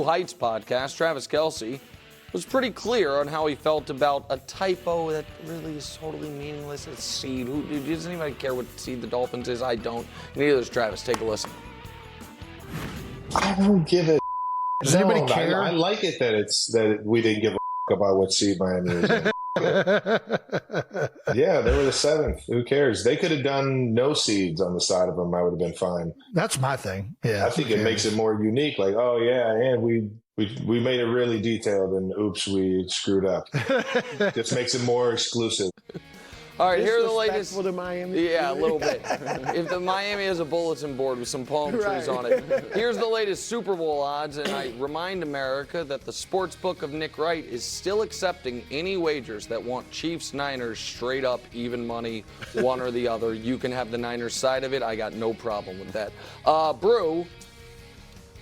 Heights podcast, Travis Kelce was pretty clear on how he felt about a typo that really is totally meaningless. It's seed. Doesn't anybody care what seed the Dolphins is? I don't. Neither does Travis. Take a listen. I don't give a. Does anybody care? I like it that we didn't give a about what seed Miami was in. Yeah, they were the 7th. Who cares? They could have done no seeds on the side of them. I would have been fine. That's my thing. Yeah, I think it makes it more unique. Like, oh yeah, and we made it really detailed, and oops, we screwed up. Just makes it more exclusive. All right, here are the latest. For the Miami. Yeah, a little bit. If the Miami has a bulletin board with some palm trees on it. Here's the latest Super Bowl odds, and I remind America that the sports book of Nick Wright is still accepting any wagers that want Chiefs-Niners straight up even money, one or the other. You can have the Niners side of it. I got no problem with that. Brew,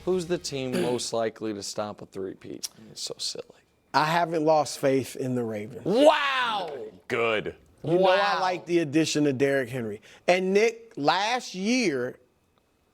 who's the team most likely to stop a three-peat? It's so silly. I haven't lost faith in the Ravens. Wow! Good. You know I like the addition of Derrick Henry. And Nick, last year,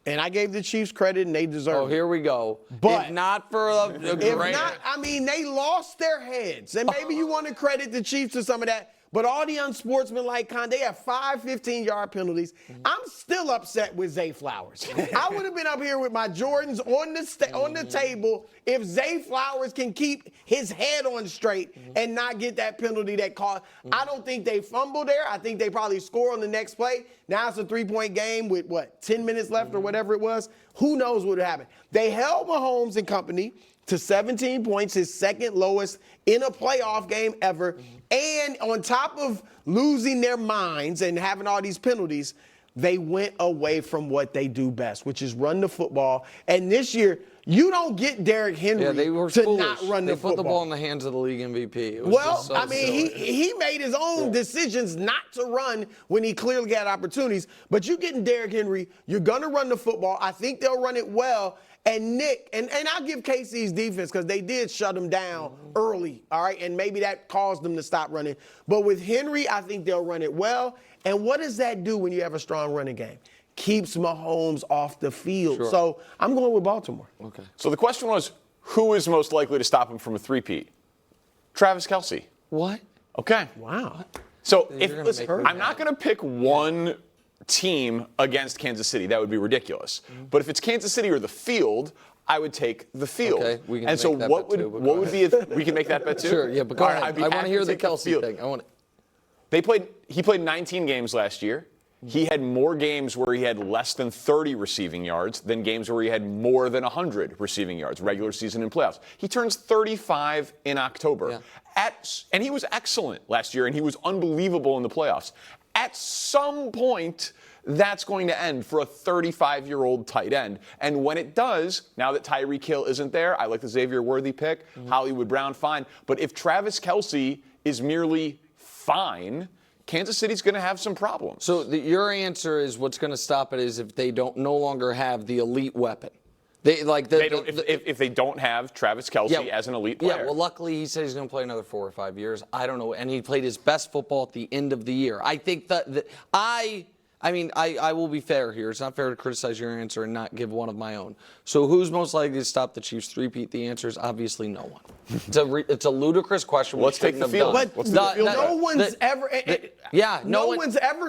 and I gave the Chiefs credit and they deserve it. Oh, here we go. But if not for a great... If not, I mean, they lost their heads. And maybe you want to credit the Chiefs to some of that. But all the unsportsmanlike kind, they have 5 15-yard penalties. I'm still upset with Zay Flowers. I would have been up here with my Jordans on the table if Zay Flowers can keep his head on straight and not get that penalty that caused. I don't think they fumbled there. I think they probably score on the next play. Now it's a 3-point game with, 10 minutes left or whatever it was. Who knows what would happen? They held Mahomes and company to 17 points, his second lowest in a playoff game ever. And on top of losing their minds and having all these penalties, they went away from what they do best, which is run the football. And this year, you don't get Derrick Henry to not run the football. They put the ball in the hands of the league MVP. He made his own decisions not to run when he clearly had opportunities. But you're getting Derrick Henry. You're going to run the football. I think they'll run it well. And Nick, and I'll give KC's defense because they did shut him down early, all right? And maybe that caused them to stop running. But with Henry, I think they'll run it well. And what does that do when you have a strong running game? Keeps Mahomes off the field. Sure. So I'm going with Baltimore. Okay. So the question was, who is most likely to stop him from a three-peat? Travis Kelce. What? Okay. Wow. So I'm not going to pick one team against Kansas City. That would be ridiculous. But if it's Kansas City or the field, I would take the field. Okay, we can and make so that what bet would too, what would be we can make that bet too? Sure, yeah, but go ahead. I want to hear the Kelce thing. He played 19 games last year. He had more games where he had less than 30 receiving yards than games where he had more than 100 receiving yards, regular season and playoffs. He turns 35 in October. Yeah. And he was excellent last year, and he was unbelievable in the playoffs. At some point, that's going to end for a 35-year-old tight end. And when it does, now that Tyreek Hill isn't there, I like the Xavier Worthy pick, Hollywood Brown, fine. But if Travis Kelce is merely fine, Kansas City's going to have some problems. So your answer is what's going to stop it is if they no longer have the elite weapon. If they don't have Travis Kelce as an elite player. Yeah, well, luckily he said he's going to play another 4 or 5 years. I don't know. And he played his best football at the end of the year. I think I will be fair here. It's not fair to criticize your answer and not give one of my own. So who's most likely to stop the Chiefs three-peat? The answer is obviously no one. It's a ludicrous question. Let's take the field. But no one's ever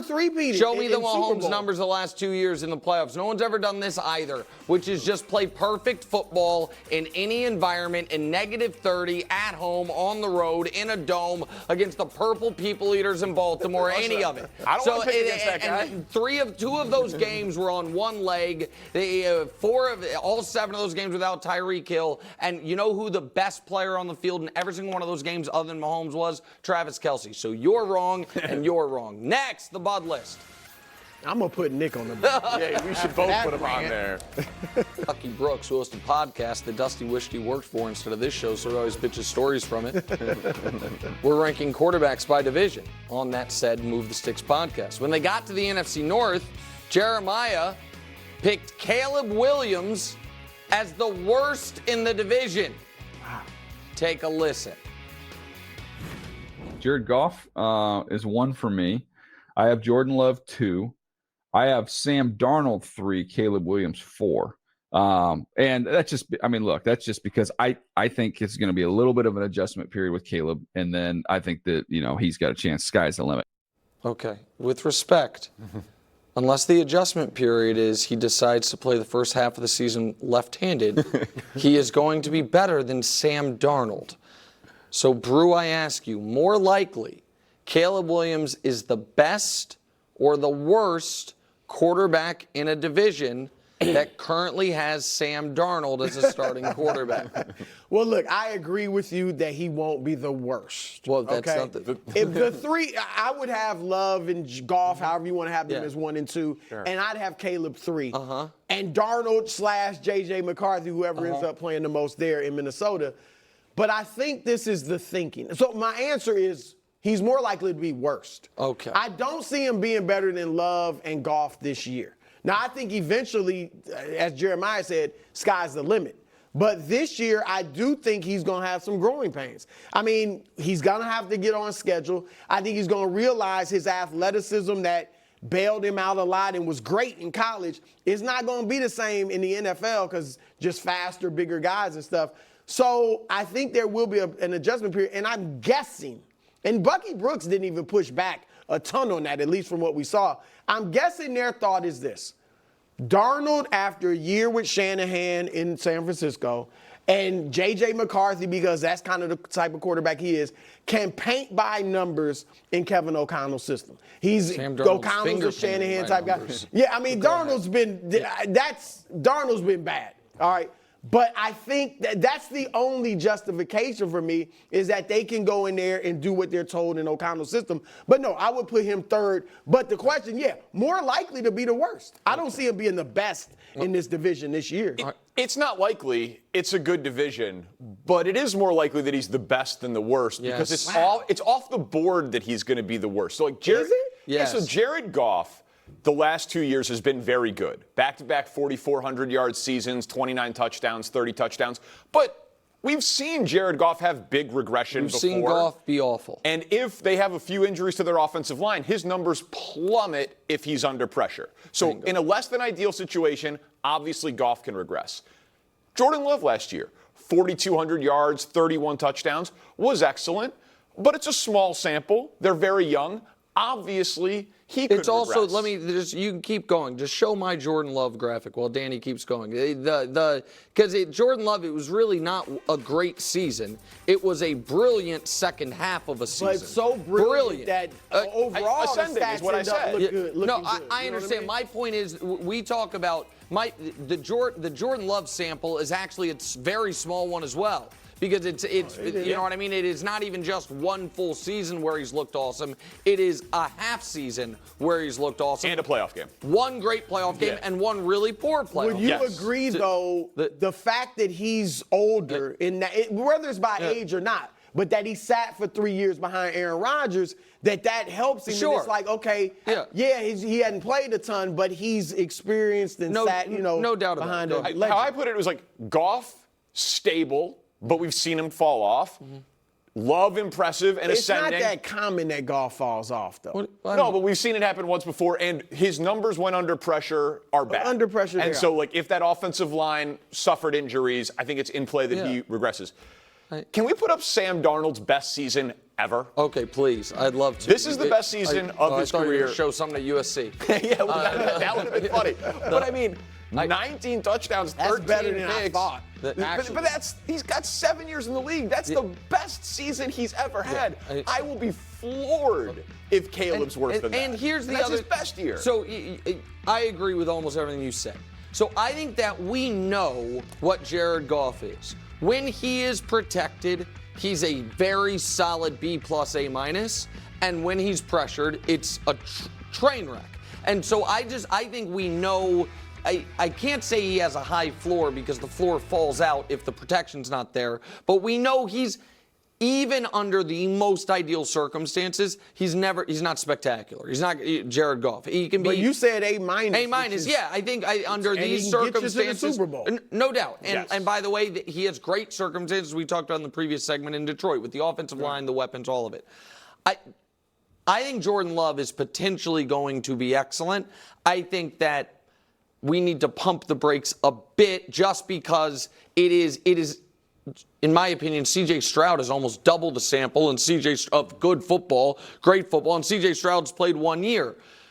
three-peated. Show me the in Mahomes numbers the last 2 years in the playoffs. No one's ever done this either, which is just play perfect football in any environment in -30 at home, on the road, in a dome against the Purple People Eaters in Baltimore, any of it. I don't want to pick against that guy. And two of those games were on one leg. All 7 of those games without Tyreek Hill. And you know who the best player on the field in every single one of those games other than Mahomes was? Travis Kelce. So you're wrong and you're wrong. Next, the Bud List. I'm going to put Nick on the board. Yeah, we should both put him on there. Lucky Brooks, who hosts a podcast that Dusty wished he worked for instead of this show, so he always bitches stories from it. We're ranking quarterbacks by division on that said Move the Sticks podcast. When they got to the NFC North, Jeremiah picked Caleb Williams as the worst in the division. Wow. Take a listen. Jared Goff is 1 for me. I have Jordan Love 2. I have Sam Darnold 3, Caleb Williams 4. And that's just, I mean, look, that's just because I think it's going to be a little bit of an adjustment period with Caleb. And then I think that, he's got a chance. Sky's the limit. Okay. With respect, unless the adjustment period is he decides to play the first half of the season left-handed, he is going to be better than Sam Darnold. So, Brew, I ask you, more likely, Caleb Williams is the best or the worst quarterback in a division that currently has Sam Darnold as a starting quarterback? Well, look, I agree with you that he won't be the worst. Well, that's okay? not the... If the three, I would have Love and Goff, however you want to have them, as 1 and 2, and I'd have Caleb 3. And Darnold / J.J. McCarthy, whoever ends up playing the most there in Minnesota. But I think this is the thinking. So my answer is he's more likely to be worst. Okay. I don't see him being better than Love and Goff this year. Now, I think eventually, as Jeremiah said, sky's the limit. But this year, I do think he's going to have some growing pains. I mean, he's going to have to get on schedule. I think he's going to realize his athleticism that bailed him out a lot and was great in college is not going to be the same in the NFL because just faster, bigger guys and stuff. So I think there will be an adjustment period. And I'm guessing, and Bucky Brooks didn't even push back a ton on that, at least from what we saw. I'm guessing their thought is this. Darnold, after a year with Shanahan in San Francisco, and J.J. McCarthy, because that's kind of the type of quarterback he is, can paint by numbers in Kevin O'Connell's system. He's O'Connell's a Shanahan type guy. Yeah, I mean, Darnold's been bad, all right? But I think that's the only justification for me is that they can go in there and do what they're told in O'Connell's system. But no, I would put him third. But the question, more likely to be the worst. I don't see him being the best in this division this year. It's not likely. It's a good division, but it is more likely that he's the best than the worst because it's off the board that he's going to be the worst. So like Jared, is it? Yes. So Jared Goff, the last 2 years has been very good. Back-to-back 4,400-yard seasons, 29 touchdowns, 30 touchdowns. But we've seen Jared Goff have big regression before. We've seen Goff be awful. And if they have a few injuries to their offensive line, his numbers plummet if he's under pressure. So in a less-than-ideal situation, obviously Goff can regress. Jordan Love last year, 4,200 yards, 31 touchdowns, was excellent. But it's a small sample. They're very young. Obviously, he could also, regress. you can keep going. Just show my Jordan Love graphic while Danny keeps going. Because Jordan Love, it was really not a great season. It was a brilliant second half of a season. But so brilliant that overall the stats is what I said. I understand. My point is, we talk about the Jordan Love sample is actually a very small one as well. Because you know what I mean? It is not even just one full season where he's looked awesome. It is a half season where he's looked awesome. And a playoff game. One great playoff game and one really poor playoff game. Would you agree, though, the fact that he's older, whether it's by age or not, but that he sat for 3 years behind Aaron Rodgers, that helps him. Sure. And it's like, okay, he hadn't played a ton, but he's experienced and sat, no doubt behind about a it. legend. How I put it was like Goff, stable, but we've seen him fall off. Love, impressive and ascending. It's not that common that Goff falls off, though. No, but we've seen it happen once before, and his numbers when under pressure are bad. Under pressure, and so, like, if that offensive line suffered injuries, I think it's in play that he regresses. Can we put up Sam Darnold's best season ever? Okay, please. I'd love to. This is the best season of his I thought you were career. gonna show something at USC. Yeah, well, that would have been funny. But I mean, 19 touchdowns, 13 better than I picks. thought. But he's got 7 years in the league. That's the best season he's ever had. I will be floored if Caleb's worse than that. And here's the that's other his best year. So I agree with almost everything you said. So I think that we know what Jared Goff is. When he is protected, he's a very solid B+, A-. And when he's pressured, it's a train wreck. And so I think we know. I can't say he has a high floor because the floor falls out if the protection's not there. But we know he's, even under the most ideal circumstances, he's not spectacular. He's not Jared Goff. He can be. But you said A-. A-, yeah. I think under these circumstances, get you to the Super Bowl. No doubt. And by the way, he has great circumstances. We talked about in the previous segment in Detroit with the offensive line, the weapons, all of it. I think Jordan Love is potentially going to be excellent. I think that we need to pump the brakes a bit just because it is, in my opinion, C.J. Stroud has almost doubled the sample of good football, great football, and C.J. Stroud's played 1 year.